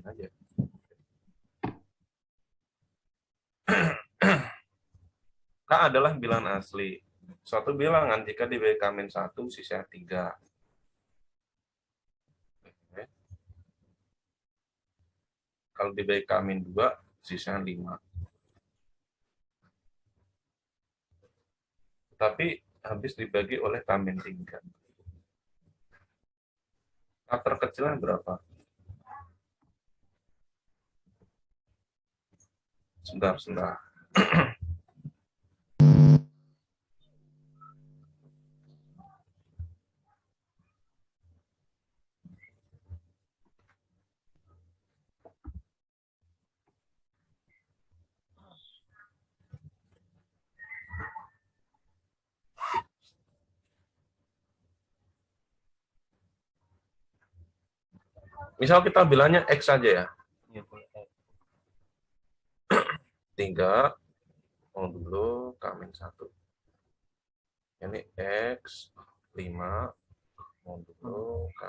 lanjutin aja. K adalah bilangan asli. Suatu bilangan jika dibagi K-1 sisa 3. Kalau dibagi K-2 sisa 5. Tapi habis dibagi oleh K-3. K terkecilnya berapa? Sebentar. Misal kita bilangnya X saja ya. 3 modulo K-1. Ini X 5 modulo K.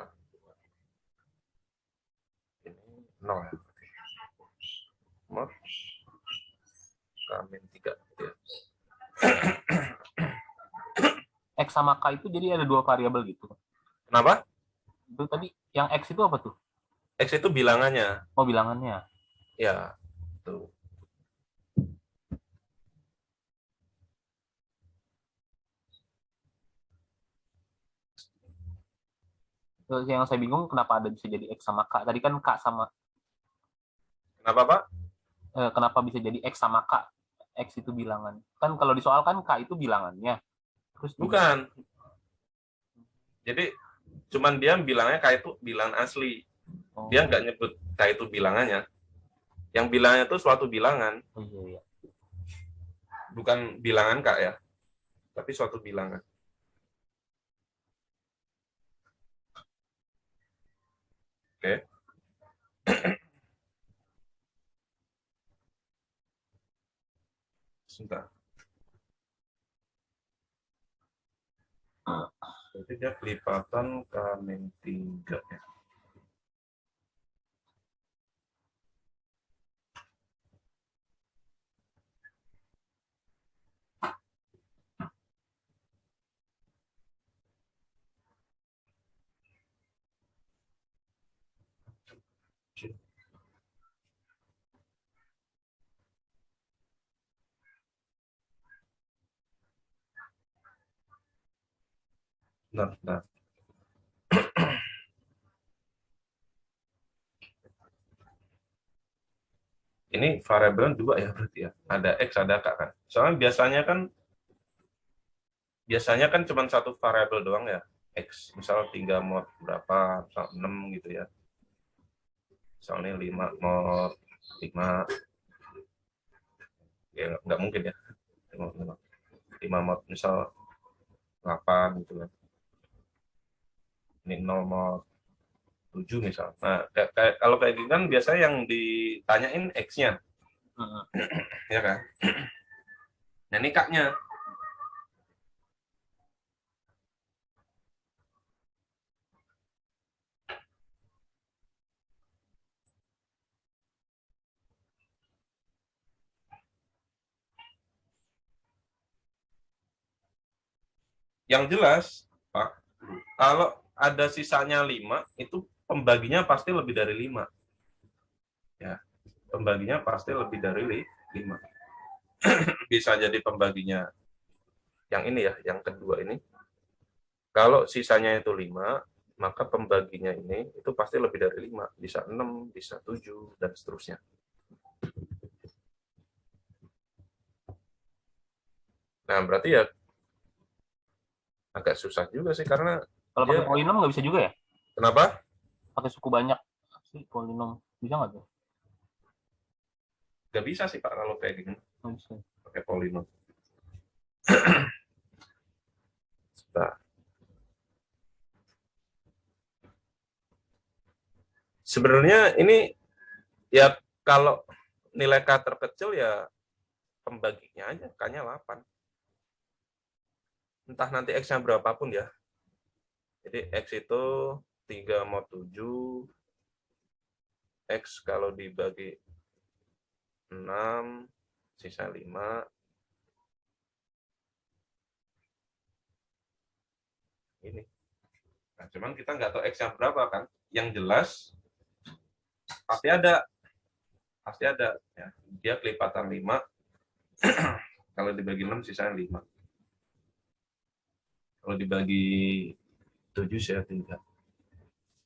Ini 0. Mod K-3. X sama K itu jadi ada 2 variabel gitu. Kenapa? Itu tadi yang X itu apa tuh? X itu bilangannya. Oh, bilangannya. Ya, tuh. Terus yang saya bingung kenapa ada bisa jadi X sama K. Tadi kan K sama... Kenapa, Pak? Kenapa bisa jadi X sama K? X itu bilangan. Kan kalau di soal kan K itu bilangannya. Terus Bukan. Jadi cuman dia bilangnya K itu bilangan asli. Dia nggak nyebut K itu bilangannya. Yang bilangnya itu suatu bilangan. Oh, iya. Bukan bilangan K ya. Tapi suatu bilangan. Oke. Sebentar. Jadi dia kelipatan K-3 ya. Bentar. Ini variabel 2 ya berarti ya. Ada X, ada K kan. Soalnya biasanya kan cuma satu variabel doang ya. X. Misal 3 mod berapa, misal 6 gitu ya. Misalnya 5 mod 5. Ya nggak mungkin ya. 5 mod misal 8 gitu kan. Ini 0 mod 7 misal. Nah, kalau kayak gitu kan biasanya yang ditanyain X-nya. Ya kan? Nah, ini K-nya. Yang jelas, Pak, kalau ada sisanya 5, itu pembaginya pasti lebih dari 5. Ya, pembaginya pasti lebih dari 5. Bisa jadi pembaginya yang ini ya, yang kedua ini. Kalau sisanya itu 5, maka pembaginya ini itu pasti lebih dari 5. Bisa 6, bisa 7, dan seterusnya. Nah, berarti ya agak susah juga sih, karena kalau pakai polinom nggak bisa juga ya? Kenapa? Pakai suku banyak sih polinom. Bisa nggak tuh? Nggak bisa sih, Pak, kalau kayak gini. Bisa. Pakai polinom. Nah, sebenarnya ini ya kalau nilai K terkecil ya pembaginya aja, K-nya 8. Entah nanti X-nya berapapun ya. Jadi X itu 3 mod 7, X kalau dibagi 6, sisa 5. Ini. Nah, cuman kita nggak tahu X-nya berapa kan. Yang jelas, pasti ada. Pasti ada. Ya. Dia kelipatan 5. Kalau dibagi 6, sisanya 5. Kalau dibagi 7, saya 3.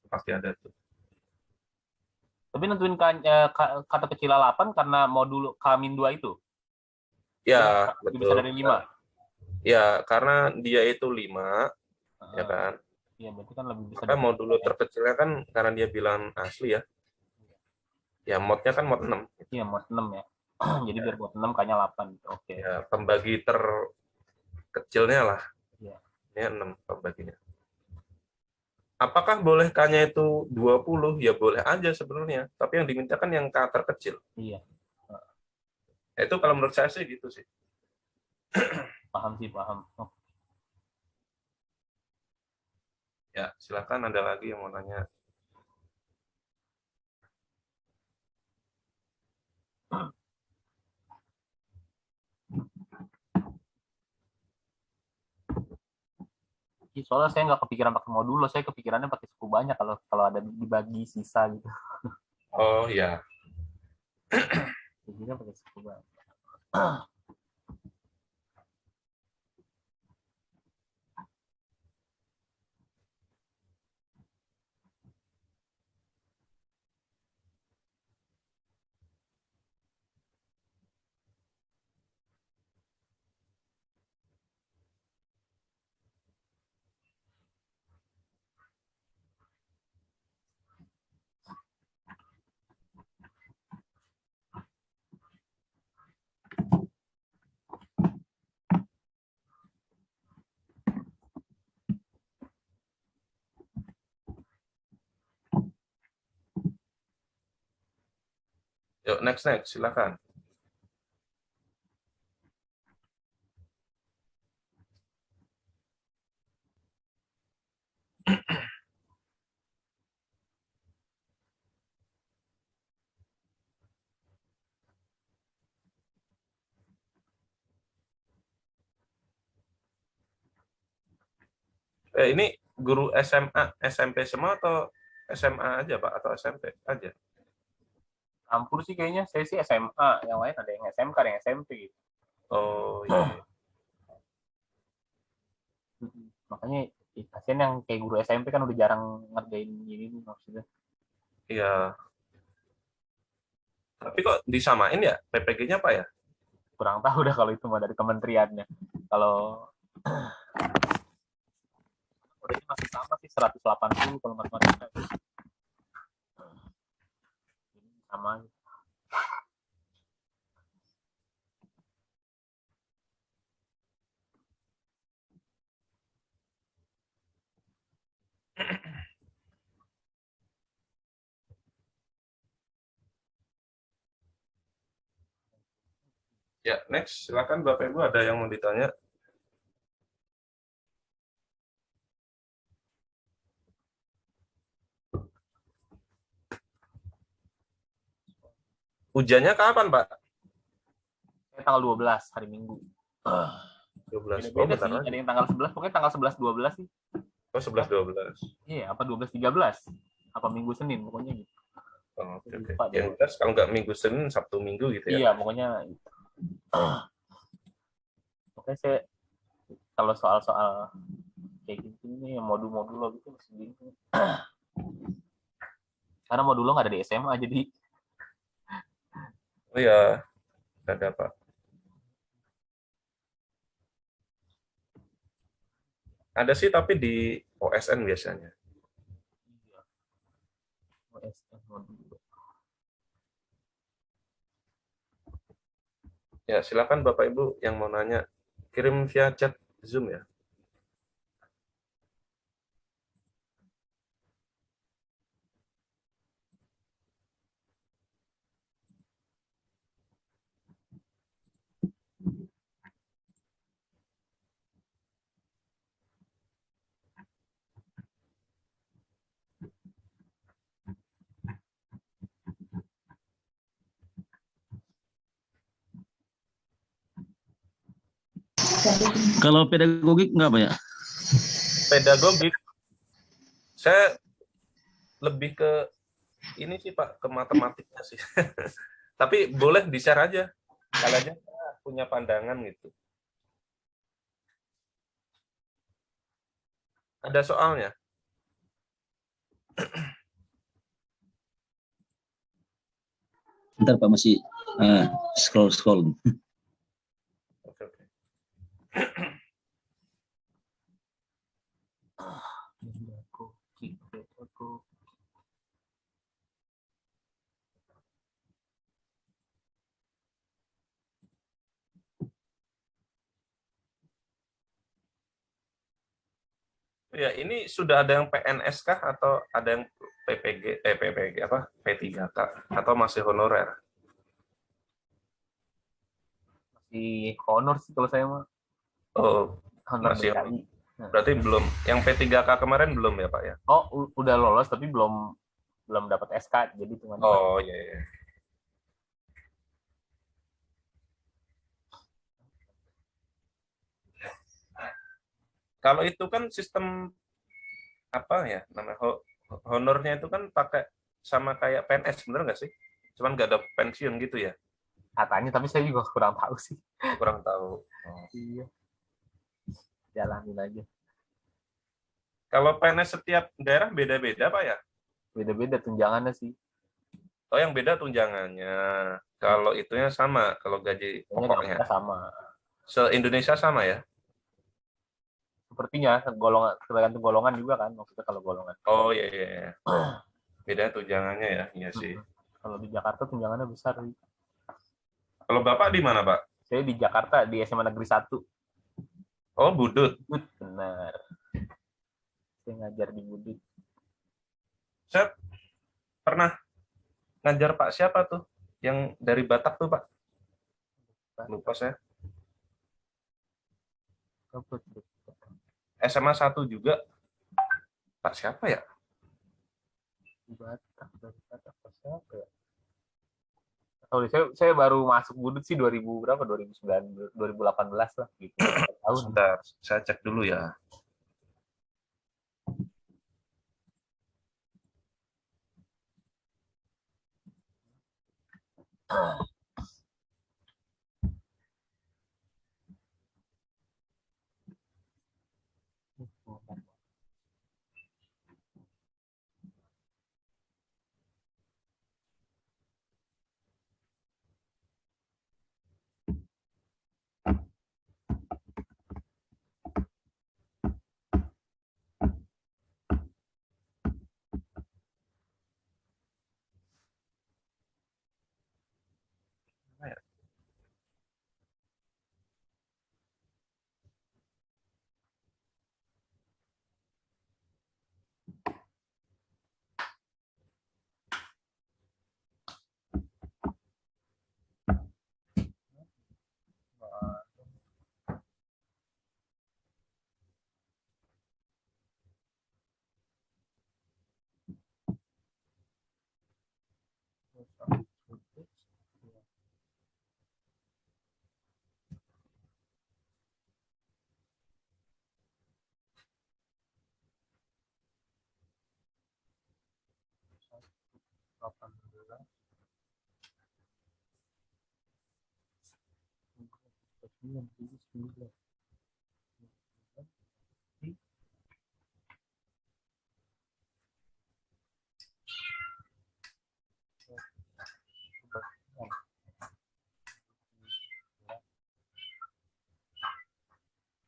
Pasti ada tuh. Tapi nentuin kata kecil 8 karena modul K-2 itu. Ya, Lebih besar betul. dari 5. Ya, karena dia itu 5, ya kan. Iya, berarti kan lebih besar. Maka modulo terkecilnya kan karena dia bilang asli ya. Ya, modnya kan mod 6. Iya, mod 6 ya. Jadi biar mod 6 K-nya 8. Oke. Ya, pembagi terkecilnya lah. Iya. Ini 6 pembaginya. Apakah boleh K-nya itu 20? Ya boleh aja sebenarnya. Tapi yang diminta kan yang K terkecil. Iya. Itu kalau menurut saya sih gitu sih. Paham sih, paham. Ya, silakan ada lagi yang mau nanya. Soalnya saya nggak kepikiran pakai modulo, saya kepikirannya pakai suku banyak kalau kalau ada dibagi sisa gitu. Oh ya, Jadinya pakai suku banyak. yuk next silakan. Ini guru SMA, SMP semua atau SMA aja Pak atau SMP aja? Campur sih kayaknya, saya sih SMA, yang lain ada yang SMK, ada yang SMP gitu. Oh iya. Makanya kasihan yang kayak guru SMP kan udah jarang ngerjain gini maksudnya. Iya. Tapi kok disamain ya PPG-nya Pak ya? Kurang tahu dah kalau itu mah dari kementeriannya. Kalau udah masih sama sih 180 kalau matematika. Sama. Ya, next. Silakan Bapak Ibu ada yang mau ditanya. Ujiannya kapan, Pak? Tanggal 12 hari Minggu. 12. Oh, Beda-beda bentar sih, lagi. ada yang tanggal 11, pokoknya tanggal 11 12 sih. Oh, 11 12. Iya, apa 12 13? Apa Minggu Senin pokoknya gitu. Oh, oke, oke. Lupa deh. Yang jelas kalau nggak Minggu Senin, Sabtu Minggu gitu ya. Iya, pokoknya pokoknya saya kalau soal-soal kayak gitu nih modul-modul gitu masih bingung. Karena modul nggak ada di SMA jadi Oh iya, ada Pak. Ada sih tapi di OSN biasanya. Ya, silakan Bapak Ibu yang mau nanya kirim via chat Zoom ya. Kalau pedagogik nggak Pak ya? Pedagogik, saya lebih ke ini sih Pak, ke matematiknya sih. Tapi boleh di-share aja. Kalian punya pandangan gitu. Ada soalnya. Bentar Pak, masih scroll. Oke, oke. Ya, ini sudah ada yang PNS kah atau ada yang PPG apa P3K atau masih honorer? Masih honor sih kalau saya mah. Oh, Honor masih. DKI. Berarti belum. Yang P3K kemarin belum ya Pak ya? Oh, udah lolos tapi belum dapat SK, jadi hitungannya Oh iya, iya. Kalau itu kan sistem apa ya namanya honornya itu kan pakai sama kayak PNS, bener nggak sih? Cuman nggak ada pensiun gitu ya? katanya, tapi saya juga kurang tahu sih. Kurang tahu. Oh. Iya. Jalanin aja. Kalau PNS setiap daerah beda-beda Pak ya? Beda-beda tunjangannya sih. Oh, yang beda tunjangannya. Kalau itunya sama, kalau gaji Kayaknya pokoknya. dampaknya sama. Se-Indonesia sama ya? Sepertinya golongan, tergantung golongan juga kan, maksudnya kalau golongan. Oh iya, iya, iya. Beda tunjangannya ya, iya sih. Kalau di Jakarta tunjangannya besar. Kalau Bapak di mana Pak? Saya di Jakarta di SMA Negeri 1. Oh, Budut. Benar. Saya ngajar di Budut. Saya pernah ngajar Pak siapa tuh? Yang dari Batak tuh Pak? Lupa saya. SMA 1 juga. Pak siapa ya? Batak siapa ya? Oh, saya baru masuk Budut sih 2000 berapa? 2009, 2018 lah gitu. Tahun. Sebentar, saya cek dulu ya.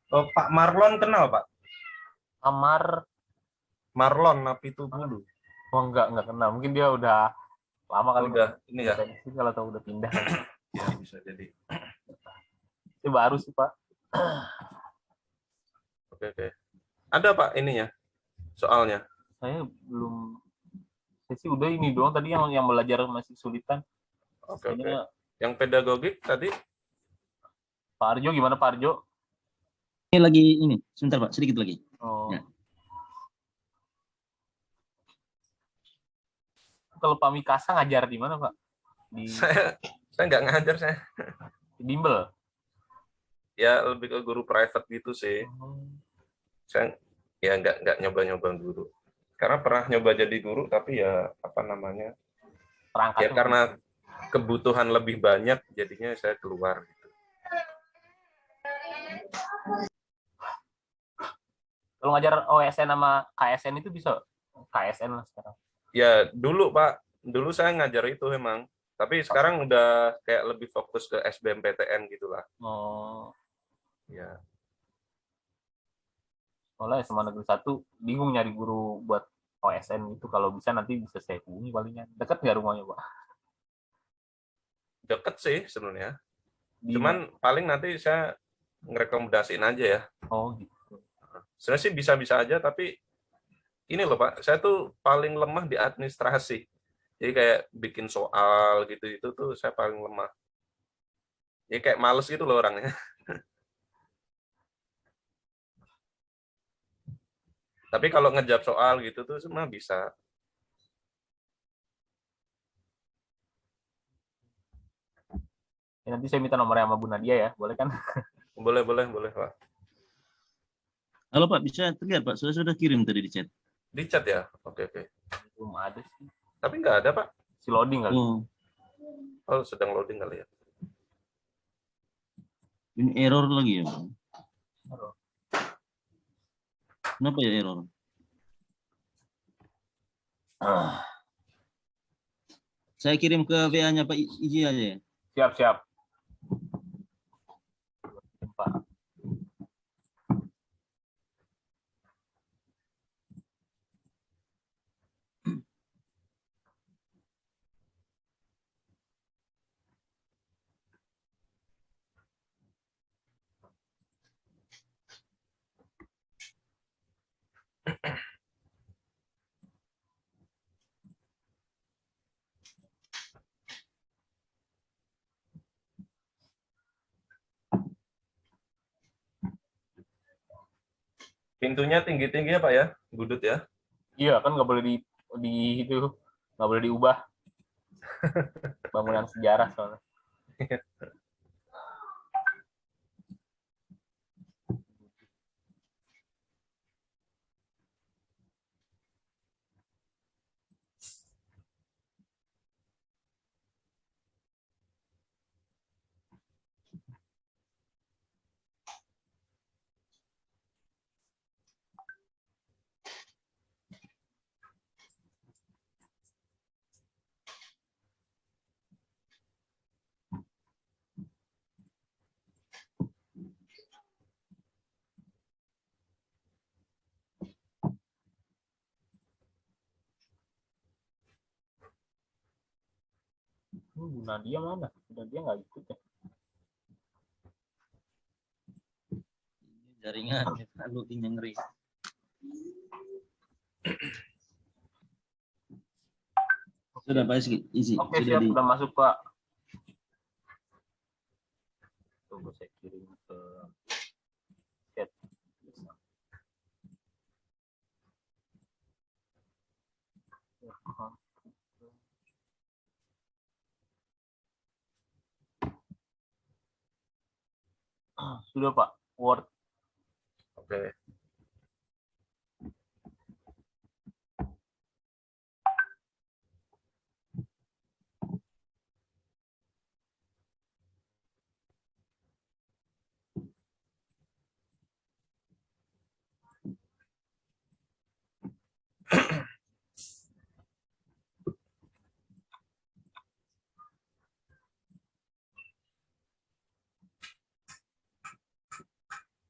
Oh, Pak Marlon kenal Pak? Marlon Napitupulu. Oh enggak kenal. Mungkin dia udah lama kali. Udah ini ya. Kalau tahu udah pindah. Ya bisa jadi. Itu baru sih Pak. Oke, oke. Ada Pak ininya soalnya. Saya sih udah ini doang tadi yang belajar masih sulitan. Oke, oke. Yang pedagogik tadi Pak Arjo gimana Pak Arjo? Ini lagi ini, sebentar Pak, sedikit lagi. Oh. Ya. Kalau Pak Mikasa ngajar di mana Pak? Saya nggak ngajar saya. Di Bimbel. ya lebih ke guru private gitu sih. Saya ya nggak nyoba-nyoba guru. Karena pernah nyoba jadi guru, tapi ya apa namanya, ya Perangkatnya karena kebutuhan lebih banyak, jadinya saya keluar. Gitu. kalau ngajar OSN sama KSN itu bisa KSN lah sekarang. Ya dulu Pak, dulu saya ngajar itu emang. Tapi sekarang udah kayak lebih fokus ke SBMPTN gitulah. Oh, Ya, soalnya SMA Negeri 1 bingung nyari guru buat OSN itu, kalau bisa nanti bisa saya hubungi palingan. Dekat nggak rumahnya, Pak? deket sih sebenarnya. Di Cuman paling nanti saya ngerekomendasiin aja ya. Oh, gitu. Sebenarnya sih bisa-bisa aja, tapi ini loh Pak, saya tuh paling lemah di administrasi. Jadi kayak bikin soal gitu itu tuh saya paling lemah. Jadi kayak males gitu loh orangnya. Tapi kalau ngejawab soal gitu tuh semua bisa. Ya, nanti saya minta nomornya sama Bu Nadia ya, boleh kan? Boleh, boleh, boleh Pak. Halo Pak, bisa terlihat Pak, saya sudah kirim tadi di chat. Di chat ya? Oke, oke. Belum ada sih. Tapi nggak ada Pak. Si loading kali. Oh, Oh, sedang loading kali ya. ini error lagi ya Pak. Error. Kenapa ya error? Saya kirim ke WA-nya Pak Iji aja ya. Siap, siap. Pak. Pintunya tinggi-tinggi ya Pak ya? Budut ya? Iya, kan nggak boleh di itu, nggak boleh diubah. Bangunan sejarah soalnya. Bu Nadia mana? Bu Nadia nggak ikut ya? Jaringan, loadingnya ngeri. Sudah Pak isi. Oke, Sudah siap, di. udah masuk Pak. Tunggu saya kirim ke chat. Sudah Pak, Word. Oke.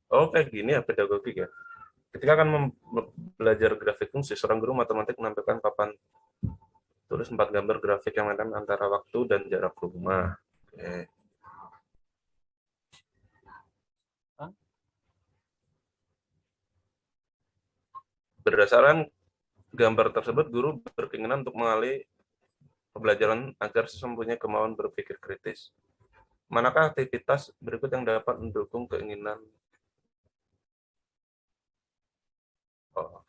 Oh, kayak gini ya pedagogik ya. Ketika akan belajar grafik fungsi, seorang guru matematik menampilkan papan tulis 4 gambar grafik yang menentukan antara waktu dan jarak rumah. Oke. Berdasarkan gambar tersebut, guru berkeinginan untuk mengalih pembelajaran agar siswa mempunyai kemauan berpikir kritis. Manakah aktivitas berikut yang dapat mendukung keinginan? Oh.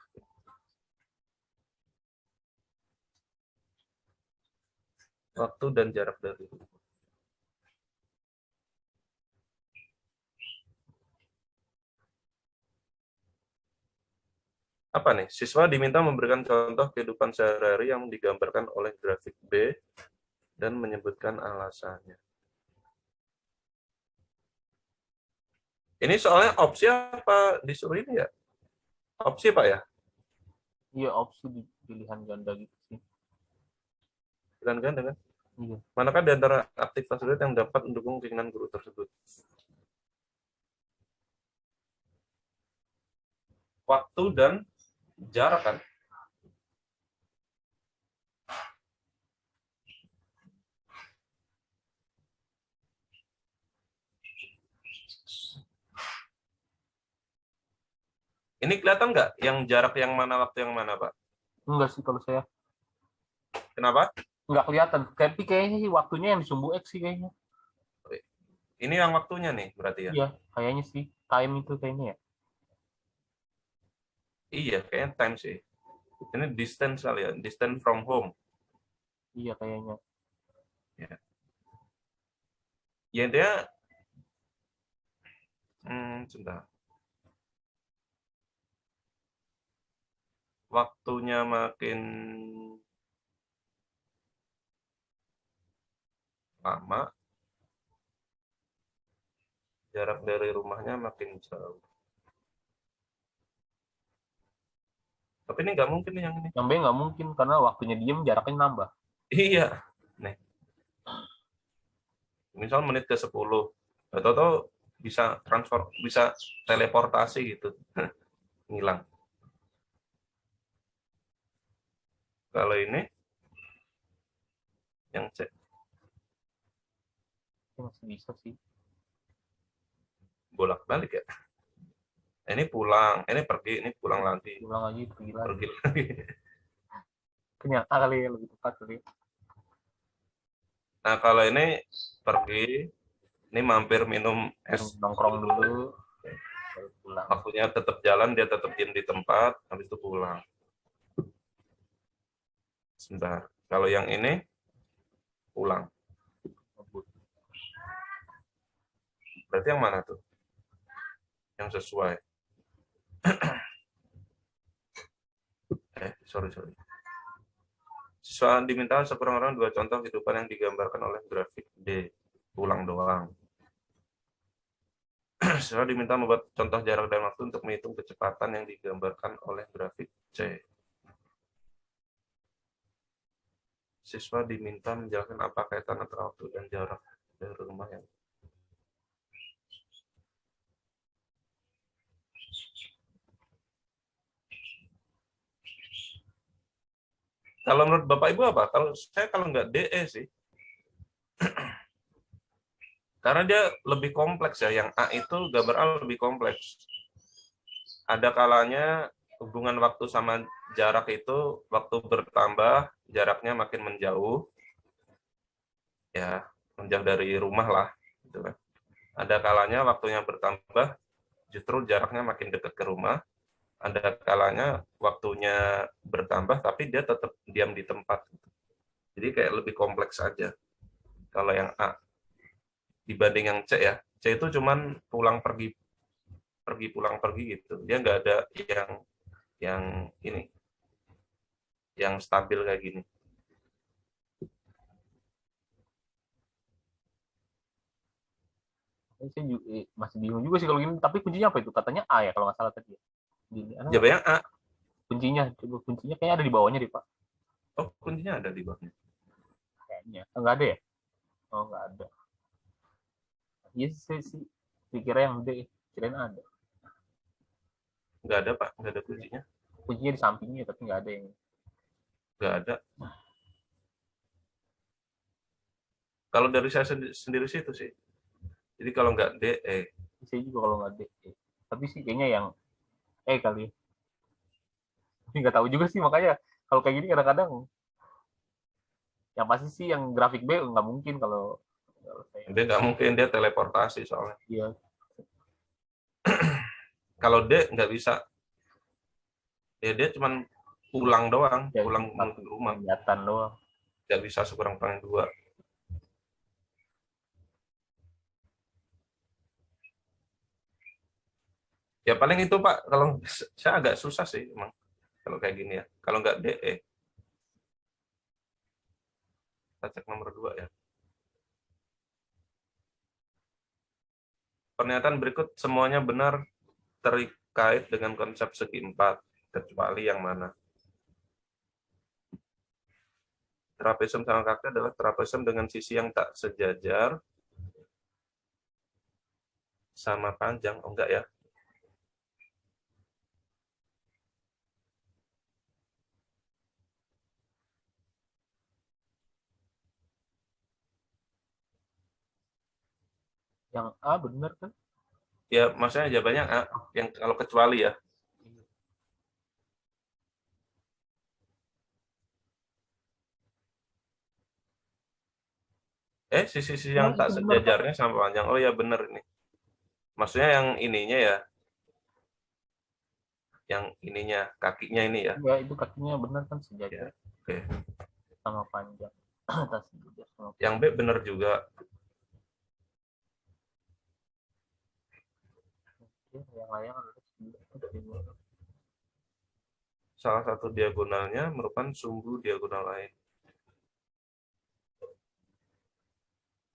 Waktu dan jarak dari rumah. Apa nih? Siswa diminta memberikan contoh kehidupan sehari-hari yang digambarkan oleh grafik B dan menyebutkan alasannya. Ini soalnya opsi apa disuruh ini ya? Opsi Pak ya? Iya, opsi di pilihan ganda gitu sih. Pilihan ganda kan? Iya. Manakah di antara aktivitas sulit yang dapat mendukung keinginan guru tersebut? Waktu dan jarak kan? Ini kelihatan nggak yang jarak yang mana, waktu yang mana, Pak? Enggak sih kalau saya. Kenapa? Enggak kelihatan. Tapi kayaknya sih waktunya yang di sumbu X sih kayaknya. Ini yang waktunya nih, berarti ya? Iya, kayaknya sih. Time itu kayaknya ya. Iya, kayaknya time sih. Ini distance kali ya, distance from home. Iya kayaknya. Ya, ya dia, sebentar. Waktunya makin lama, jarak dari rumahnya makin jauh. Tapi ini nggak mungkin nih yang ini. Yang B nggak mungkin karena waktunya diem jaraknya nambah. Iya. Nih, misal menit ke 10. Atau bisa transfer, bisa teleportasi gitu. Ngilang. Kalau ini yang C. Itu masih bisa sih. Bolak-balik ya. Ini pulang, ini pergi, ini pulang lagi. Ulang lagi pergi lagi. Pergi lagi. Ternyata kali ya lebih tepat kali. Nah, kalau ini pergi, ini mampir minum es. Nongkrong dulu baru pulang. Waktunya tetap jalan, dia tetap diem di tempat, habis itu pulang. Sebentar. Kalau yang ini, pulang. Berarti yang mana tuh? Yang sesuai. Sorry. Siswa diminta sekurang-kurangnya 2 contoh kehidupan yang digambarkan oleh grafik D. Pulang doang. Siswa diminta membuat contoh jarak dan waktu untuk menghitung kecepatan yang digambarkan oleh grafik C. Siswa diminta menjelaskan apa kaitan antara waktu dan jarak dari rumah yang. Kalau menurut Bapak Ibu apa? Kalau nggak DE sih. Karena dia lebih kompleks ya. Yang A itu gambar A lebih kompleks. Ada kalanya hubungan waktu sama jarak itu waktu bertambah, jaraknya makin menjauh. Ya, menjauh dari rumah lah. Gitu kan. Ada kalanya waktunya bertambah, justru jaraknya makin dekat ke rumah. Ada kalanya waktunya bertambah, tapi dia tetap diam di tempat. Jadi kayak lebih kompleks aja. Kalau yang A dibanding yang C ya, C itu cuman pulang pergi pulang pergi gitu. Dia nggak ada yang ini, yang stabil kayak gini. Saya juga, masih bingung juga sih kalau gini. Tapi kuncinya apa itu? Katanya A ya kalau nggak salah tadi. Jawabannya A. Kuncinya, coba kuncinya kayaknya ada di bawahnya deh Pak. Oh, kuncinya ada di bawahnya. Kayaknya. Enggak ada ya? Oh nggak ada. Iya sih. Dikira yang D. Kirain ada. Nggak ada Pak, nggak ada kuncinya. Kuncinya di sampingnya tapi nggak ada yang. Nggak ada. Kalau dari saya sendiri sih itu sih. Jadi kalau nggak D, E. Saya juga kalau nggak D. Tapi sih kayaknya yang E kali. Tapi nggak tahu juga sih makanya kalau kayak gini kadang-kadang yang pasti sih yang grafik B nggak mungkin kalau saya. Dia nggak mungkin, dia teleportasi soalnya. Iya. Kalau D nggak bisa. Ya dia cuman pulang doang, Ya, pulang ke rumah. kelihatan doang. Nggak bisa sekurang-kurangnya 2. Ya paling itu Pak, kalau saya agak susah sih emang. kalau kayak gini ya. Kalau nggak DE. Kita cek nomor 2 ya. Pernyataan berikut semuanya benar terkait dengan konsep segi 4, kecuali yang mana? Trapezium sama kaki adalah trapezium dengan sisi yang tak sejajar sama panjang. Oh enggak ya? Yang A bener kan? Ya, maksudnya jawabannya A, yang kalau kecuali ya. Sisi-sisi yang Oh, tak itu bener, Pak. sejajarnya sama panjang. Oh ya benar ini. Maksudnya yang ininya ya. Yang ininya, kakinya ini ya. Ya, itu kakinya bener kan sejajar Ya, oke. sama panjang. Tak sejajar sama Yang B benar juga. panjang. Yang lain adalah sejajar. Salah satu diagonalnya merupakan sumbu diagonal lain.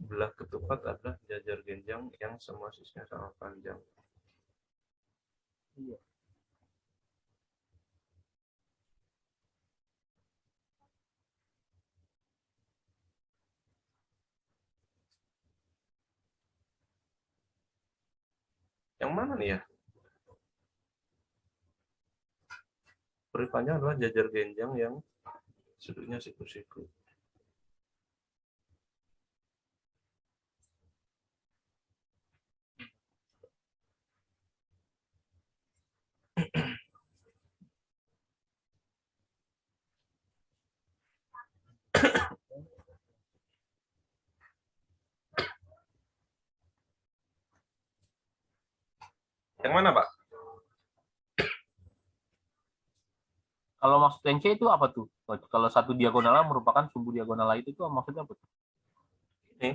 Belah ketupat adalah jajar genjang yang semua sisinya sama panjang. Iya. Yang mana nih ya? Peri panjang adalah jajar genjang yang sudutnya siku-siku. Yang mana, Pak? Kalau maksud yang C itu apa tuh? Kalau satu diagonal merupakan sumbu diagonal lain itu maksudnya apa tuh? Ini.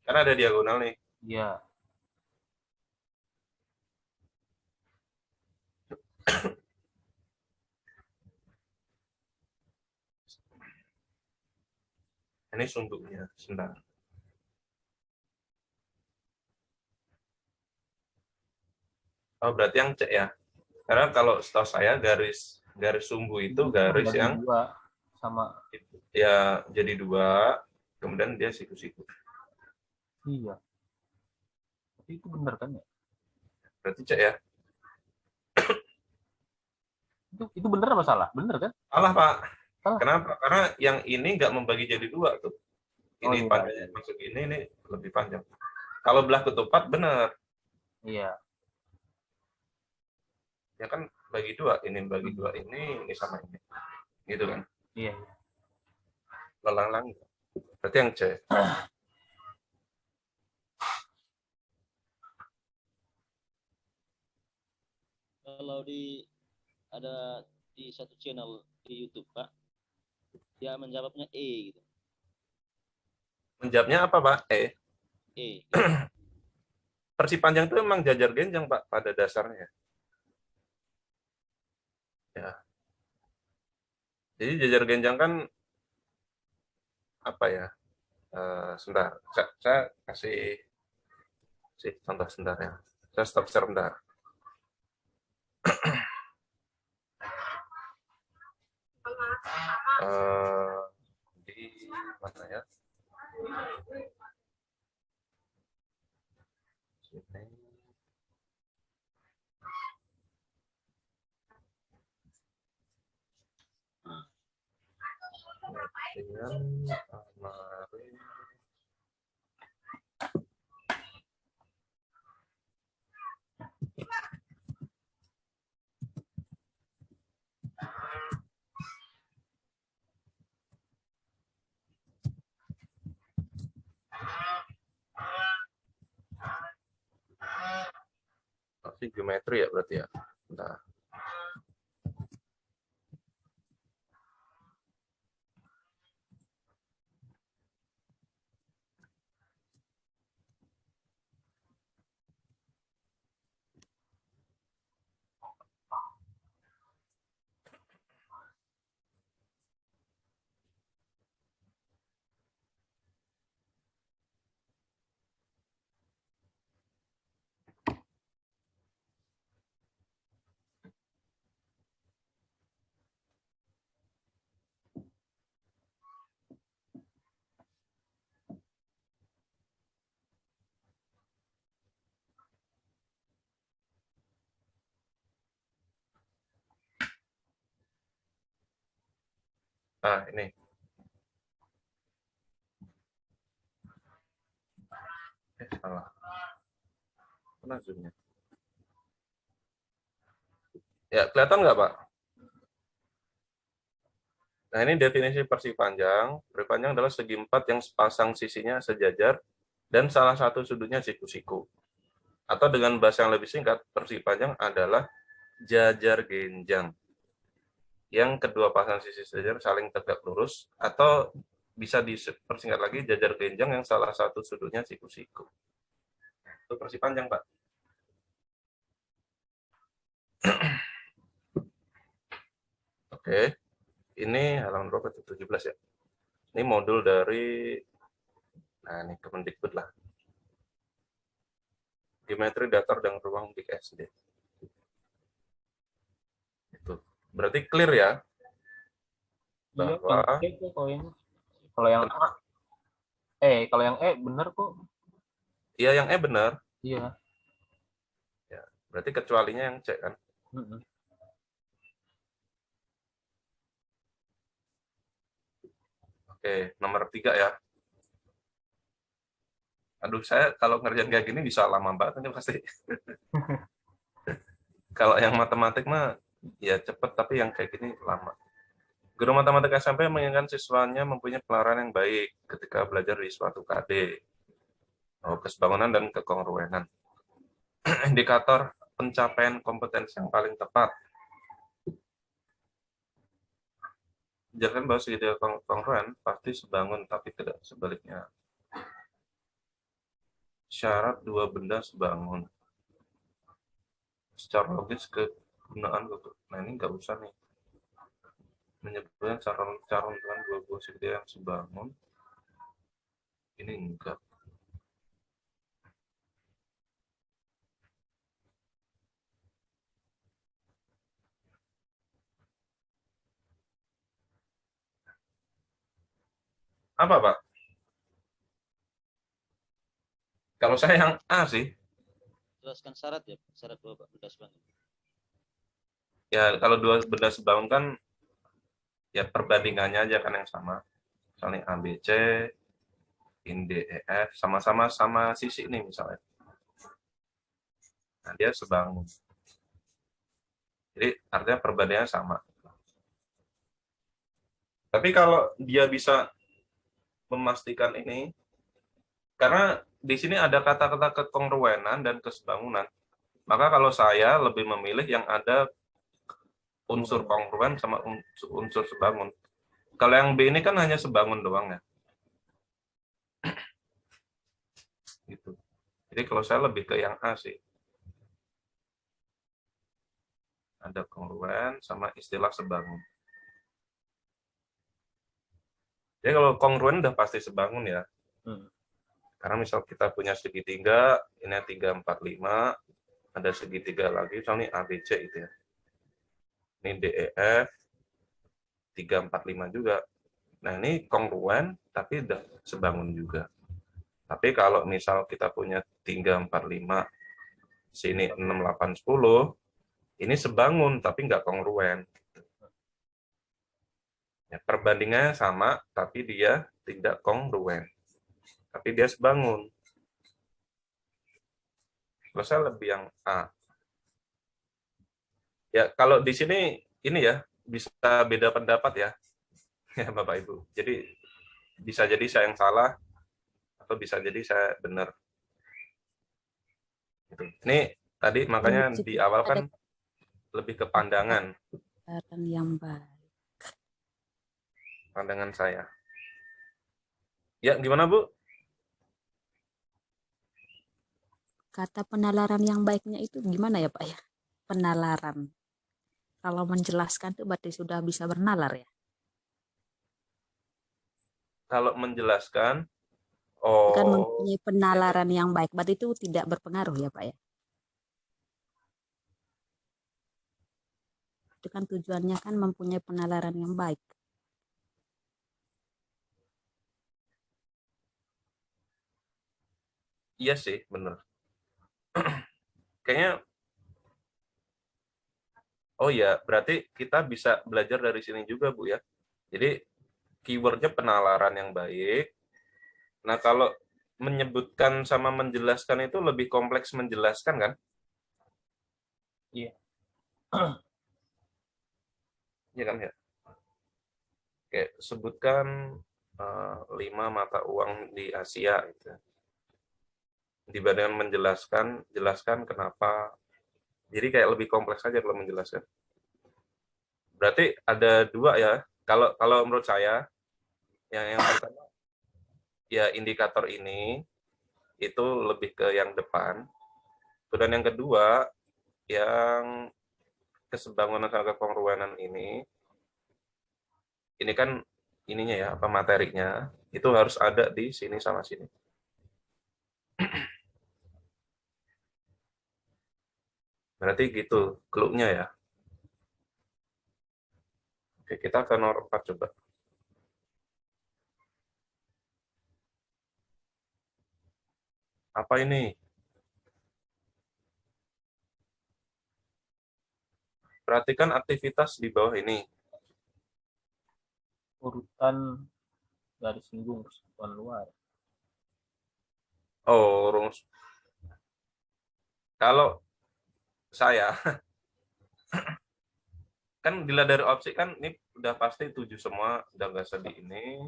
Karena ada diagonal nih. Iya. Ini sumbunya. Sebentar. Oh, berarti yang C ya. Karena kalau setahu saya garis sumbu itu garis Bagi yang dua sama. ya jadi 2, kemudian dia siku-siku. Iya. Tapi itu benar kan ya? Berarti C ya. Itu benar apa salah? Benar kan? Salah, Pak. Salah. Kenapa? Karena yang ini nggak membagi jadi 2 tuh. Oh, Ini iya. panjangnya masuk ini lebih panjang. Kalau belah ketupat benar. Iya. Ya kan bagi 2, ini bagi 2 ini sama ini. Gitu kan. Iya. Lelang-lang. Berarti yang C. Kalau ada di satu channel di YouTube, Pak, dia menjawabnya E gitu. Menjawabnya apa, Pak? E. Gitu. Persi panjang itu memang jajar genjang, Pak, pada dasarnya. Ya. Jadi jajar genjang kan apa ya? Sebentar, saya kasih contoh sebentar ya. Saya stop share sebentar. Di mana ya? Sini. Dengan kemarin pasti geometri ya berarti ya. Bentar. Ini. Salah. Mana zoom-nya? Ya, kelihatan nggak, Pak? Nah, ini definisi persegi panjang. Persegi panjang adalah segi empat yang sepasang sisinya sejajar dan salah satu sudutnya siku-siku. Atau dengan bahasa yang lebih singkat, persegi panjang adalah jajar genjang yang kedua pasang sisi sejajar saling tegak lurus, atau bisa dipersingkat lagi jajar genjang yang salah satu sudutnya siku-siku. Itu persegi panjang, Pak. Oke. Ini halaman berapa? 17 ya. Ini modul dari, nah ini Kemendikbud lah. Geometri datar dan ruang di SD. Itu. Berarti clear ya? Iya, Bahwa yang E tuh kalau yang A, kalau yang E bener kok. iya, yang E benar. Iya. Ya, berarti kecualinya yang C kan? Oke, nomor 3 ya. Aduh, saya kalau ngerjain kayak gini bisa lama banget ini pasti. Kalau yang matematik mah ya cepet, tapi yang kayak gini lama. Guru matematik SMP menginginkan siswanya mempunyai penalaran yang baik ketika belajar di suatu KD. Kesebangunan dan kekongruenan. Indikator pencapaian kompetensi yang paling tepat. Jelaskan bahwa segitiga kongruen pasti sebangun, tapi tidak sebaliknya. Syarat dua benda sebangun. Secara logis kegunaan, nah ini nggak usah nih. Menyebutkan cara menentukan dua buah segitiga yang sebangun. Ini enggak. Apa, Pak? Kalau saya yang A sih. Jelaskan syarat ya, syarat dua benda sebangun. Ya, kalau dua benda sebangun kan ya perbandingannya aja kan yang sama. Misalnya A, B, C, ini D, E, F, sama-sama sama sisi ini misalnya. Nah, dia sebangun. Jadi artinya perbandingannya sama. Tapi kalau dia bisa memastikan ini, karena di sini ada kata-kata kekongruenan dan kesebangunan, maka kalau saya lebih memilih yang ada unsur kongruen sama unsur sebangun. Kalau yang B ini kan hanya sebangun doang ya. Gitu. Jadi kalau saya lebih ke yang A sih. Ada kongruen sama istilah sebangun. Jadi kalau kongruen udah pasti sebangun ya. Karena misal kita punya segitiga, ini 3, 4, 5, ada segitiga lagi, misalnya ABC itu ya. Ini DEF, 3, 4, 5 juga. Nah ini kongruen, tapi udah sebangun juga. Tapi kalau misal kita punya 3, 4, 5, sini 6, 8, 10, ini sebangun, tapi nggak kongruen. Ya, perbandingannya sama, tapi dia tidak kongruen. Tapi dia sebangun. Kalau saya lebih yang A. Ya, kalau di sini ini ya bisa beda pendapat ya, ya Bapak Ibu. Jadi bisa jadi saya yang salah atau bisa jadi saya benar. Gitu. Ini tadi makanya di awal kan lebih ke pandangan. Yang baik. Pandangan saya. Ya, gimana Bu? Kata penalaran yang baiknya itu gimana ya Pak ya? Penalaran. Kalau menjelaskan itu berarti sudah bisa bernalar ya? Kalau menjelaskan, Kan mempunyai penalaran yang baik, berarti itu tidak berpengaruh ya Pak ya? Itu kan tujuannya kan mempunyai penalaran yang baik. iya sih, benar. Kayaknya, oh ya, berarti kita bisa belajar dari sini juga Bu ya. Jadi keywordnya penalaran yang baik. Nah, kalau menyebutkan sama menjelaskan itu lebih kompleks menjelaskan kan? Iya. Iya kan ya? Kayak sebutkan 5 mata uang di Asia gitu. Dibandingkan jelaskan kenapa. Jadi kayak lebih kompleks aja kalau menjelaskan. Berarti ada dua ya. Kalau menurut saya, yang pertama ya indikator ini itu lebih ke yang depan. Dan yang kedua, yang kesebangunan sama kekongruenan ini kan ininya ya, apa materinya, itu harus ada di sini sama sini. Berarti gitu clue-nya ya. Oke, kita ke nomor 4 coba. Apa ini? Perhatikan aktivitas di bawah ini. Urutan garis singgung persatuan luar. Oh, rumus. Kalau saya, kan dilihat dari opsi kan ini udah pasti 7 semua, udah nggak sedih ini.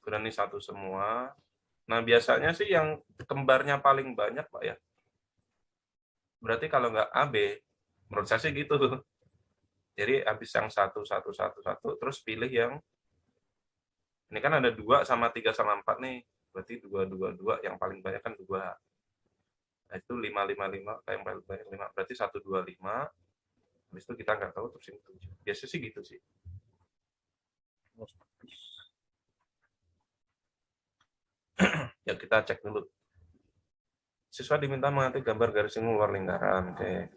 Kemudian ini 1 semua. Nah, biasanya sih yang kembarnya paling banyak, Pak ya. Berarti kalau nggak AB, menurut saya sih gitu. Jadi habis yang 1, 1, 1, 1, terus pilih yang, ini kan ada 2 sama 3 sama 4 nih. Berarti 2, 2, 2, yang paling banyak kan 2. Nah, itu 5, 5, 5, kayak yang paling banyak 5. Berarti 1, 2, 5. Habis itu kita nggak tahu, terus ini 7. Biasanya sih gitu sih. Ya, kita cek dulu. Siswa diminta mengamati gambar garis singgung luar lingkaran. Oke.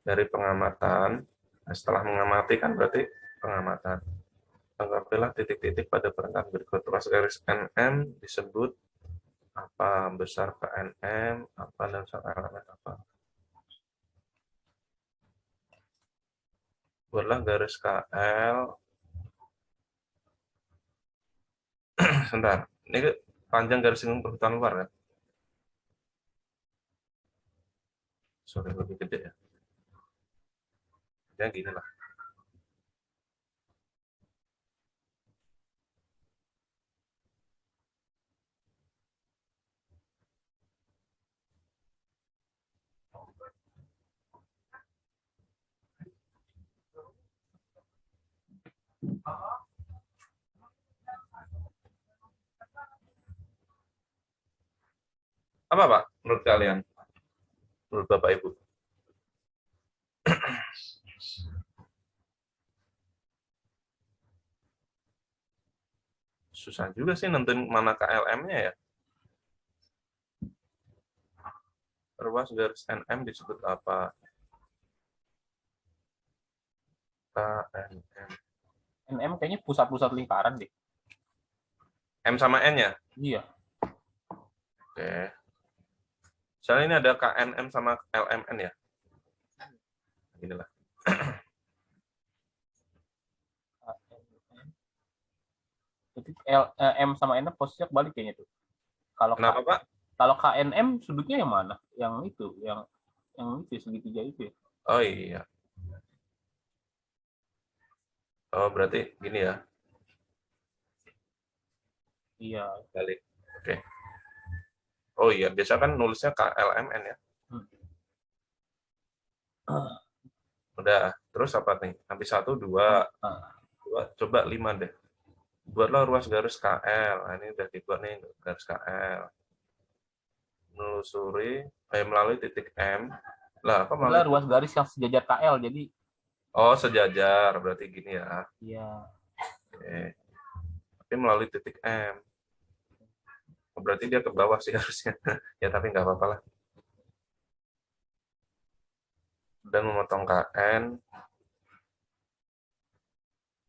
Dari pengamatan, nah, setelah mengamati kan berarti pengamatan. Tanggapilah titik-titik pada perangkat berikut. Ruas garis NM disebut apa, besar KNM, apa, dan elemen apa. Buatlah garis KL. Sebentar, ini panjang garis singgung perhutan luar kan? Sorry, lebih gede ya. Ya gini lah. Apa Pak menurut kalian? Menurut Bapak Ibu? Susah juga sih nentuin mana KLM-nya ya. Ruas garis NM disebut apa? KNM. NM kayaknya pusat-pusat lingkaran deh. M sama N-nya? Iya. Oke. Misalnya ini ada KNM sama LMN ya. Inilah. Jadi M sama N posisinya kebalik kayaknya tuh. Kalau Kenapa Pak? kalau KNM sudutnya yang mana? Yang itu, yang itu segitiga itu ya. Oh iya. Oh berarti gini ya. Iya. Balik. Oke. Oh iya, biasa kan nulisnya KLMN ya. Udah. Terus apa nih? Habis 1, 2. 2, coba 5 deh. Buatlah ruas garis KL. Nah, ini udah dibuat nih garis KL. Menelusuri melalui titik M. Lah, apa Adalah melalui? ruas garis yang sejajar KL, jadi Oh, sejajar. Berarti gini ya. iya. Oke. Tapi melalui titik M. Oh, berarti dia ke bawah sih harusnya. Ya, tapi nggak apa-apa lah. Dan memotong KN.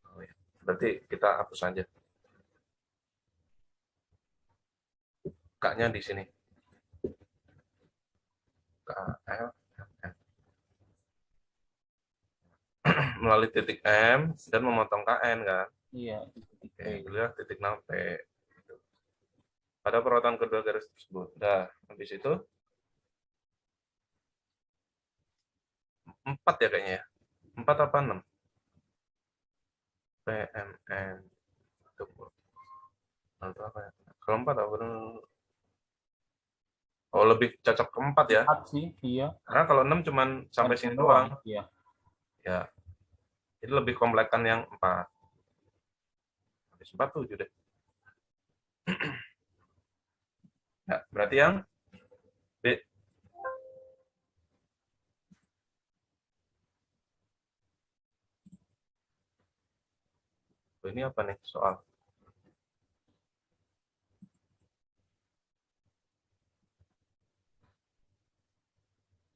Oh, ya. Berarti kita hapus aja. K-nya di sini. KL. Melalui titik M dan memotong KN kan. Iya. titik Oke, P. giliran titik 0 P. Gitu. Pada perotan kedua garis tersebut. Nah, habis itu 4 ya kayaknya ya. 4 apa 6? PMN. Itu apa ya? Kalau 4 apa? Oh, lebih cocok ke 4 ya. 4 sih, iya. Karena kalau 6 cuman sampai sini doang. Iya. Ya. Jadi lebih komplekkan yang 4. Habis 4 7 deh. Ya, berarti yang B. Oh, ini apa nih soal?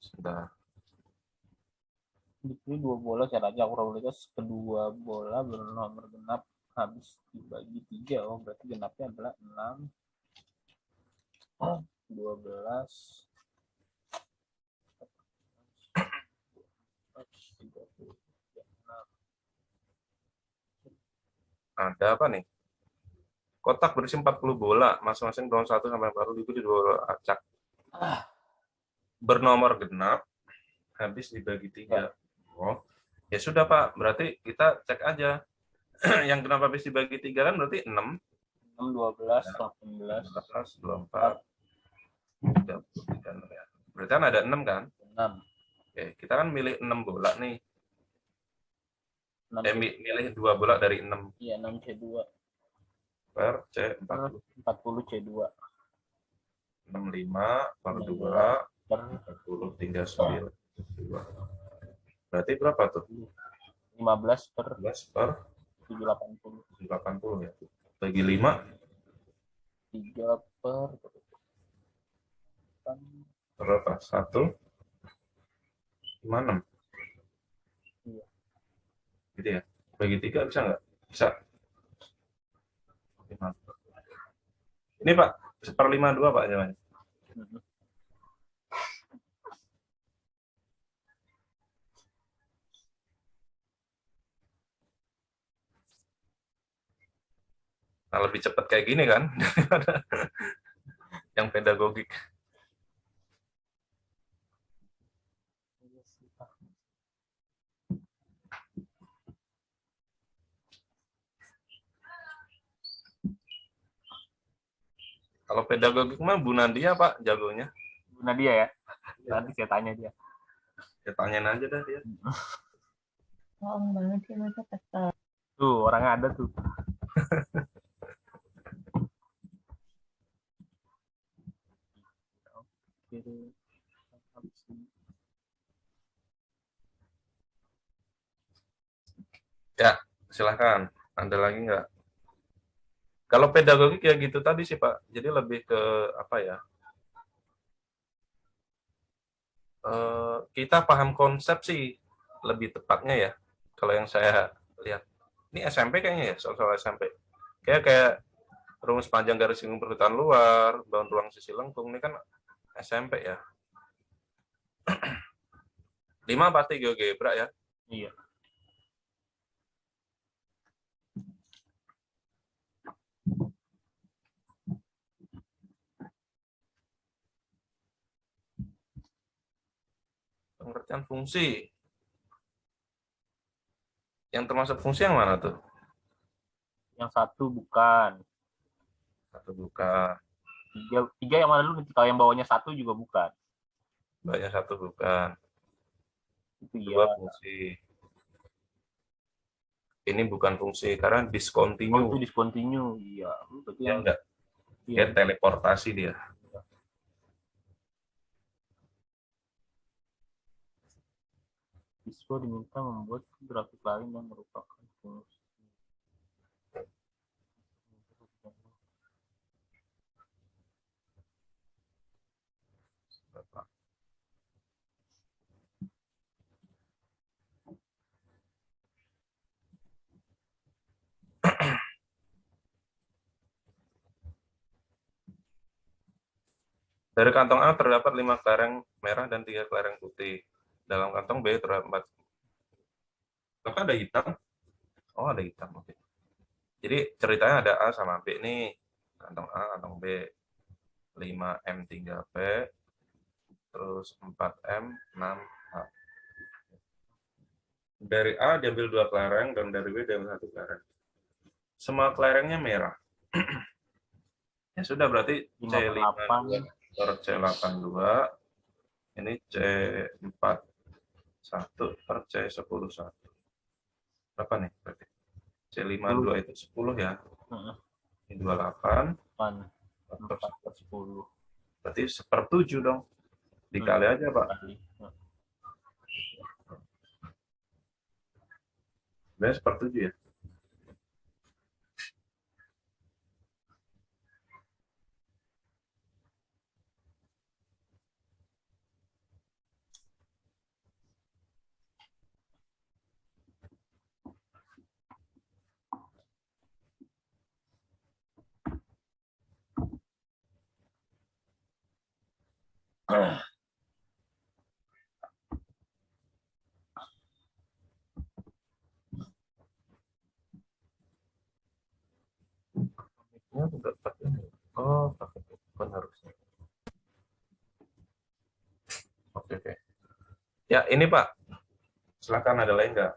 Sebentar. Ini 2 bola cara aja probabilitas kedua bola bernomor genap habis dibagi 3. Oh, berarti genapnya adalah 6. 12. 30. Ada apa nih? Kotak berisi 40 bola, masing-masing tahun 1 sampai 40 diikuti 2 bola acak. Bernomor genap, habis dibagi 3. Oh, ya sudah Pak, berarti kita cek aja. Yang genap habis dibagi 3 kan berarti 6. 6, 12, 18, 24, 33. Berarti kan ada 6 kan? 6. Oke, kita kan milih 6 bola nih. 6 Milih 2 bola dari 6. Iya, 6 C2 Per C40. 40 C2 65 per 2 per 40 39. Berarti berapa tuh? 15 per 11 per 780. 80 ya. Bagi 5 3 per berapa? 1 56. Iya. Gitu ya. Bagi 3 bisa nggak? Bisa. Ini Pak, 1/52 Pak jawabannya. Nah, lebih cepat kayak gini kan yang pedagogik. Kalau pedagogik mah Bu Nadia Pak jagonya. Bu Nadia ya. Nanti saya tanya dia. Ya tanyain aja dah dia. Bohong banget sih masa kesel. Tuh, orangnya ada tuh. Ya, silahkan. Ada lagi nggak? Kalau pedagogik ya gitu tadi sih Pak. Jadi lebih ke apa ya? Kita paham konsep sih lebih tepatnya ya. Kalau yang saya lihat, ini SMP kayaknya ya, soal SMP. Kayak rumus panjang garis lingkung perhutan luar, bangun ruang sisi lengkung, ini kan SMP ya. 5 pasti GeoGebra ya. Iya. Pengertian fungsi. Yang termasuk fungsi yang mana tuh? Yang satu bukan. Satu bukan. Tiga yang mana dulu? Kalau yang bawahnya satu juga bukan. Banyak satu bukan. Itu Dua ya. fungsi. Ini bukan fungsi karena discontinue. Oh, itu discontinue. Iya. Berarti Ya yang enggak. iya. Dia teleportasi dia. Siswa diminta membuat grafik lain yang merupakan fungsi. Dari kantong A terdapat 5 kelereng merah dan 3 kelereng putih. Dalam kantong B terdapat 4. Apakah ada hitam? Oh, ada hitam. Oke. Jadi ceritanya ada A sama B nih. Kantong A, kantong B. 5M 3P, terus 4M 6H. Dari A diambil 2 kelereng, dan dari B diambil 1 kelereng. Semua kelerengnya merah. Ya sudah, berarti 5/8. C52 per C82. Ini C41 per C11. Berapa nih berarti? C52 itu 10 ya. Heeh. Ini 28. 4 per 10. Berarti 1/7 dong. Dikali aja, Pak. Kali. Sebenarnya 1/7 ya. Ya, udah pakai. Oh, pakai bukan harusnya. Oke, oke. Ya, ini Pak. Silakan, ada lain nggak?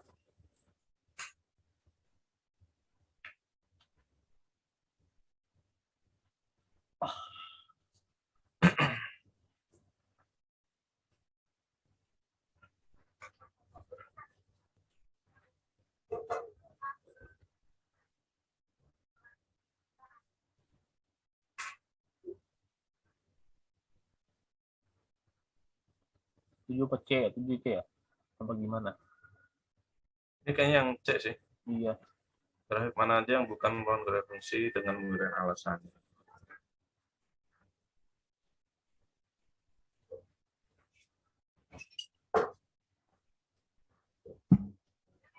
Tujuh apa C ya? 7 C ya? Apa gimana? Ini kayaknya yang C sih. Iya. Grafik mana aja yang bukan merupakan grafik fungsi dengan memberikan alasan.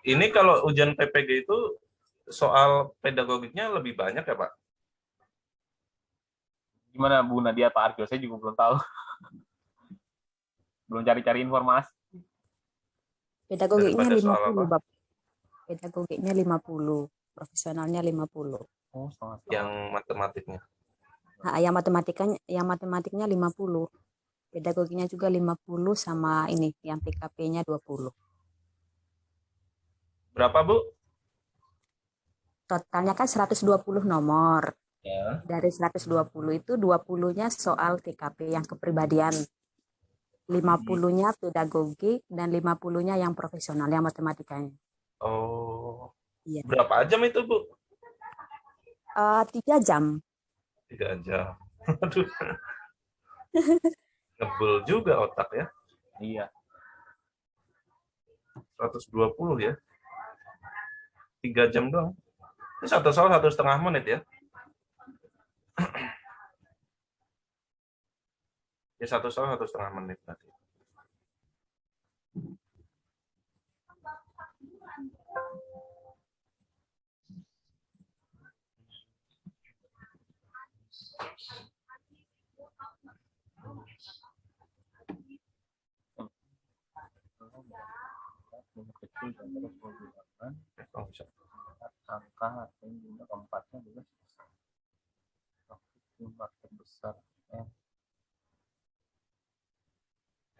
Ini kalau ujian PPG itu soal pedagogiknya lebih banyak ya, Pak? Gimana Bu Nadia Pak Arkio? Saya juga belum tahu. Belum cari-cari informasi. Pedagogiknya Daripada soal 50, apa? Bapak. Pedagogiknya 50, profesionalnya 50. Oh, setengah-setengah. Yang matematiknya. Nah, yang matematiknya 50. Pedagoginya juga 50 sama ini yang PKP-nya 20. Berapa, Bu? Totalnya kan 120 nomor. Ya. Dari 120 itu 20-nya soal TKP yang kepribadian. 50-nya pedagogi dan 50-nya yang profesional, yang matematikanya. Oh. Iya. Berapa jam itu, Bu? 3 jam. 3 jam. Aduh. Ngebul juga otak ya. Iya. 120 ya. 3 jam doang. Ini satu soal 1,5 menit ya. Ya, satu soal 1,5 menit berarti. Kecil dan terus menggunakan Oh, bisa. angka yang jumlah keempatnya adalah jumlah terbesar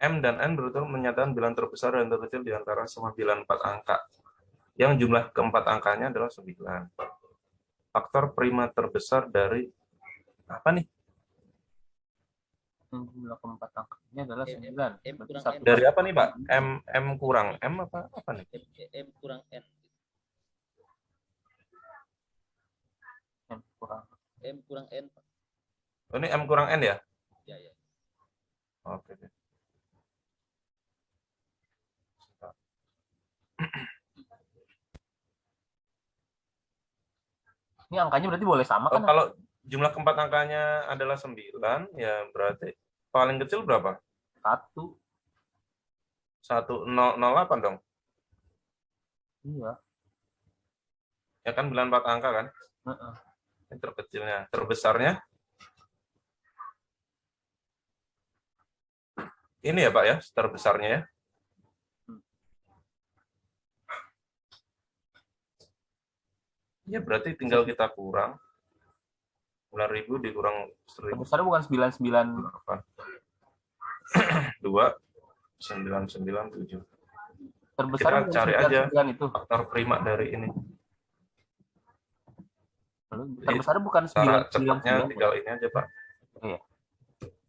M dan N beruntung menyatakan bilangan terbesar dan terkecil di antara semua bilangan 4 angka. Yang jumlah keempat angkanya adalah 9. Faktor prima terbesar dari apa nih? jumlah keempat angkanya adalah M 9. kurang N. Dari apa nih, Pak? M kurang M apa nih? M kurang N. M kurang. M kurang N. Oh, ini M kurang N ya? Ya, ya. Oke. Ini angkanya berarti boleh sama kan? Kalau jumlah keempat angkanya adalah 9, ya berarti paling kecil berapa? 1. 1008 dong. Iya. Ya kan bilangan 4 angka kan? Ini terkecilnya. Terbesarnya? Ini ya, Pak ya, terbesarnya ya. Ya berarti tinggal kita kurang 9.000 dikurang 1.000 Terbesar bukan 99. 2.997. Terbesar Kita bukan cari aja 99 itu. faktor prima dari ini. Terbesar bukan Cara cepatnya 999. tinggal ini aja, Pak. Iya.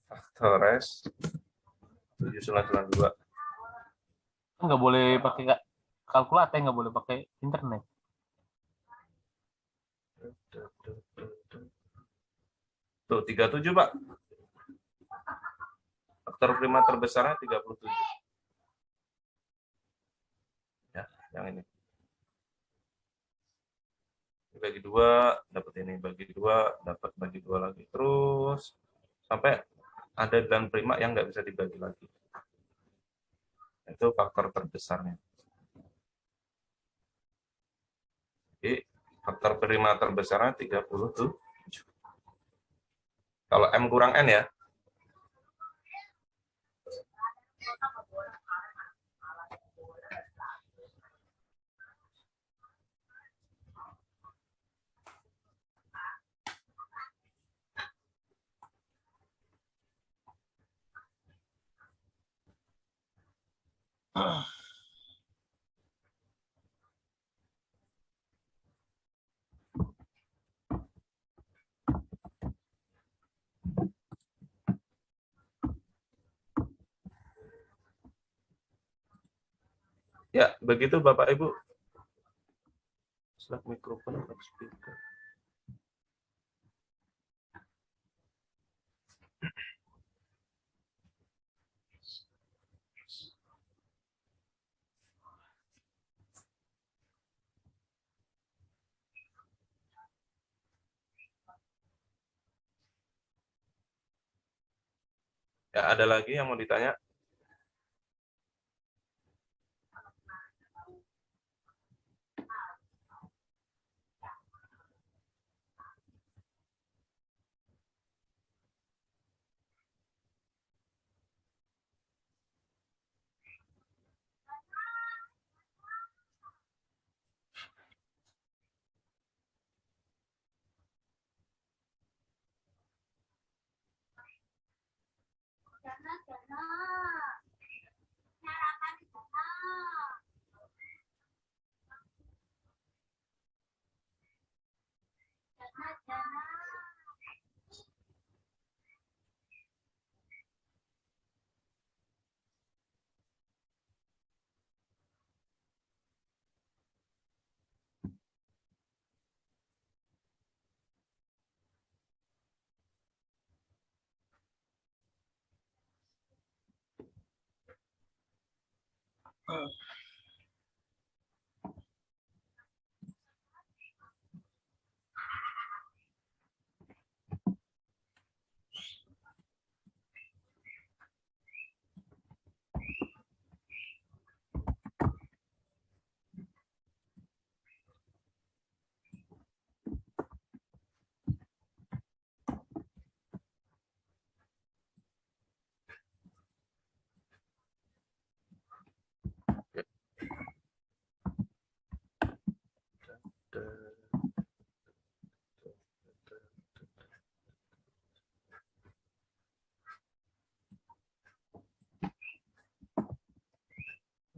Faktores 7992. Nggak boleh pakai kalkulator, nggak boleh pakai internet. Tuh 37, Pak. Faktor prima terbesarnya 37. Ya, yang ini. Bagi 2 dapat ini, bagi 2 dapat bagi 2 lagi. Terus sampai ada dan prima yang nggak bisa dibagi lagi. Itu faktor terbesarnya. Jadi faktor prima terbesarnya 37. Kalau M kurang N ya. Ya, begitu Bapak Ibu. Slide mikrofon atau speaker. Ya, ada lagi yang mau ditanya?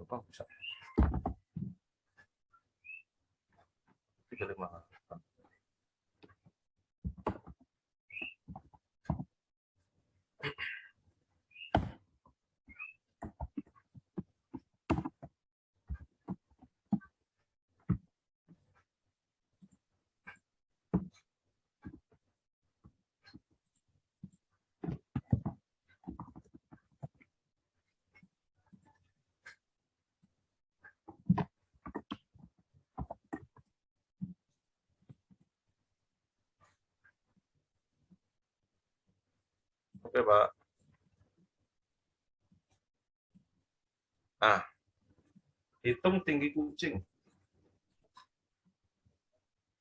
Lupa bisa. 35. Oke, Pak. Nah, hitung tinggi kucing.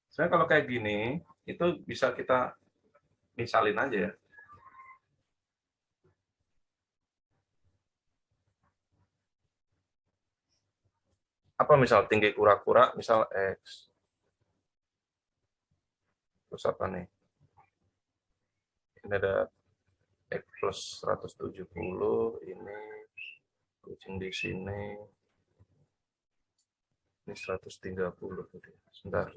Sebenarnya kalau kayak gini, itu bisa kita misalin aja ya. Apa misal tinggi kura-kura, misal X. Terus apa nih? Ini ada X plus 170, ini kucing di sini. Ini 130. Sebentar.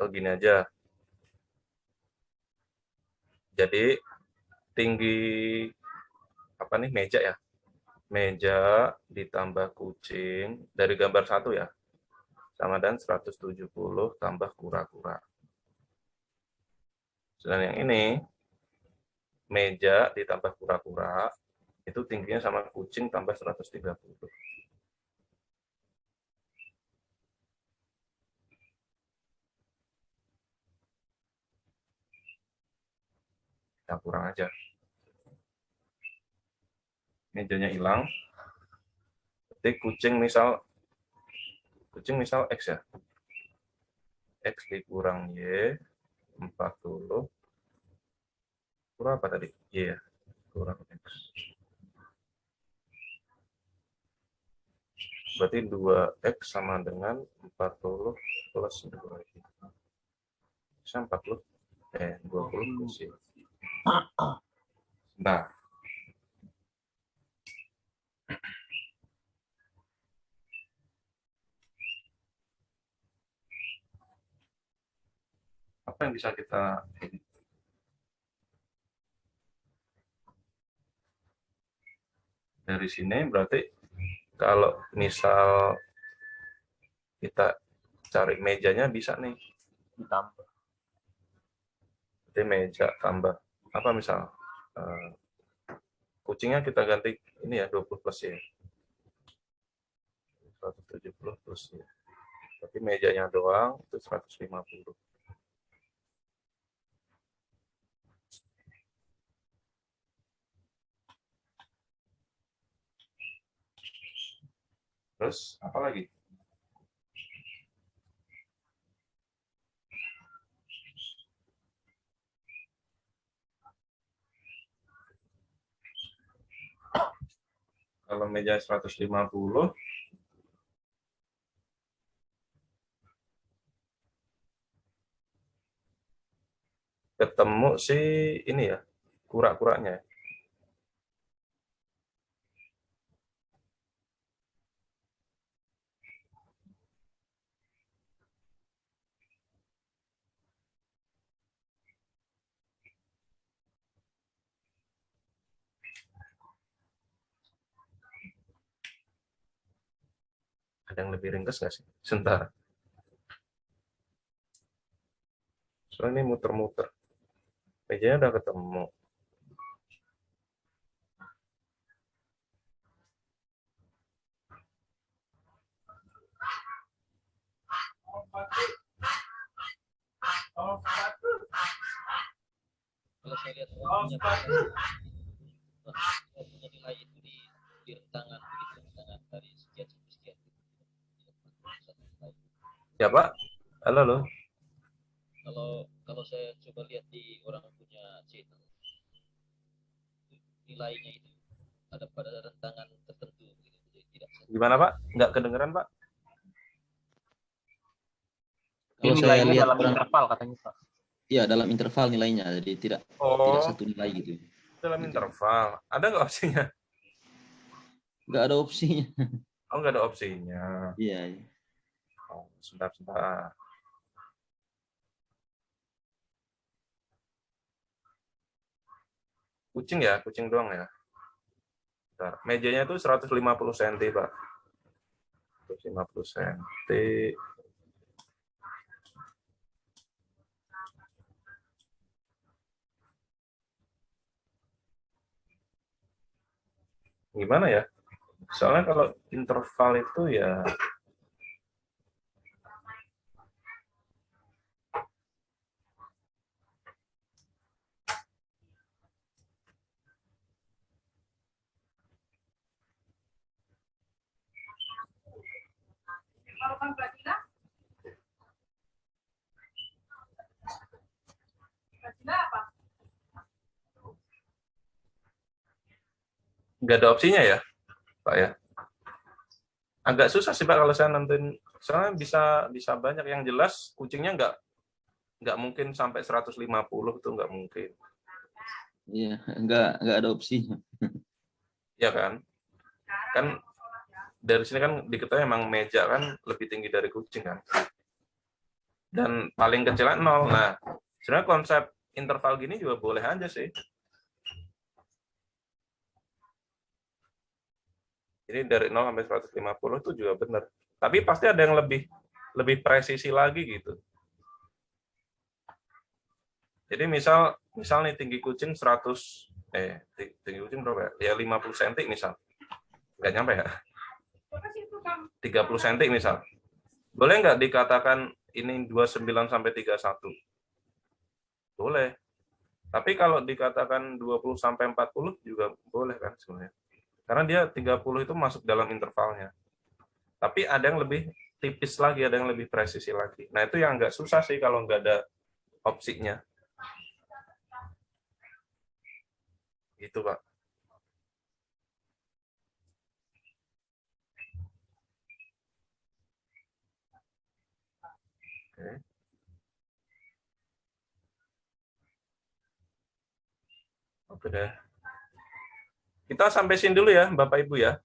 Oh, gini aja. Jadi tinggi apa nih, meja ya? Meja ditambah kucing dari gambar 1 ya. Sama dan 170 tambah kura-kura. Sedang yang ini meja ditambah kura-kura itu tingginya sama kucing tambah 130. Ya, kurang aja. Mejanya hilang. Ketik kucing misal X ya. X dikurang Y 40. Kurang apa tadi? Y ya. Kurang X. Berarti 2X sama dengan 40 plus 2. Bisa 40. 20 plus Y. Nah, apa yang bisa kita dari sini? Berarti kalau misal kita cari mejanya bisa nih. Ditambah. Jadi meja tambah apa misal kucingnya kita ganti ini ya 20 plus ya. 170 plus ya. Tapi mejanya doang itu 150. Terus apa lagi? Kalau meja 150 ketemu sih ini ya, kura-kuranya. Ada yang lebih ringkas nggak sih? Sebentar. Soalnya ini muter-muter. Mejanya udah ketemu. Kalau saya lihat punya nilai itu di rentangan begitu, rentangan dari sekian sampai sekian. Ya Pak, halo loh. Kalau saya coba lihat di orang punya channel, nilainya itu ada pada rentangan tertentu gitu. Jadi tidak. Gimana Pak? Nggak kedengeran Pak? Kalau Ini saya nilainya lihat dalam orang, interval katanya Pak. ya dalam interval nilainya, jadi tidak satu nilai gitu. Dalam interval. Ada nggak opsinya? Nggak ada opsinya. Oh, nggak ada opsinya. Iya. Oh, sebentar. Kucing ya, kucing doang ya. Bentar. Mejanya itu 150 cm, Pak. 150 cm. Gimana ya? Soalnya kalau interval itu ya nggak ada opsinya ya, Pak ya? agak susah sih Pak kalau saya nentuin. Soalnya bisa banyak. Yang jelas kucingnya nggak mungkin sampai 150 itu nggak mungkin. Iya, nggak ada opsinya. Ya kan? Kan dari sini kan diketahui emang meja kan lebih tinggi dari kucing kan. Dan paling kecilnya 0. Nah, sebenarnya konsep interval gini juga boleh aja sih. Jadi dari 0 sampai 150 itu juga benar. Tapi pasti ada yang lebih presisi lagi gitu. Jadi misal nih tinggi kucing 100 tinggi kucing berapa ya? Ya 50 cm misal. Nggak nyampe ya. 30 cm misal. Boleh nggak dikatakan ini 29 sampai 31? Boleh. Tapi kalau dikatakan 20 sampai 40 juga boleh kan sebenarnya. Karena dia 30 itu masuk dalam intervalnya. Tapi ada yang lebih tipis lagi, ada yang lebih presisi lagi. Nah, itu yang nggak susah sih kalau nggak ada opsinya. Gitu, Pak. Oke. Oke deh. Kita sampai sini dulu ya, Bapak Ibu ya.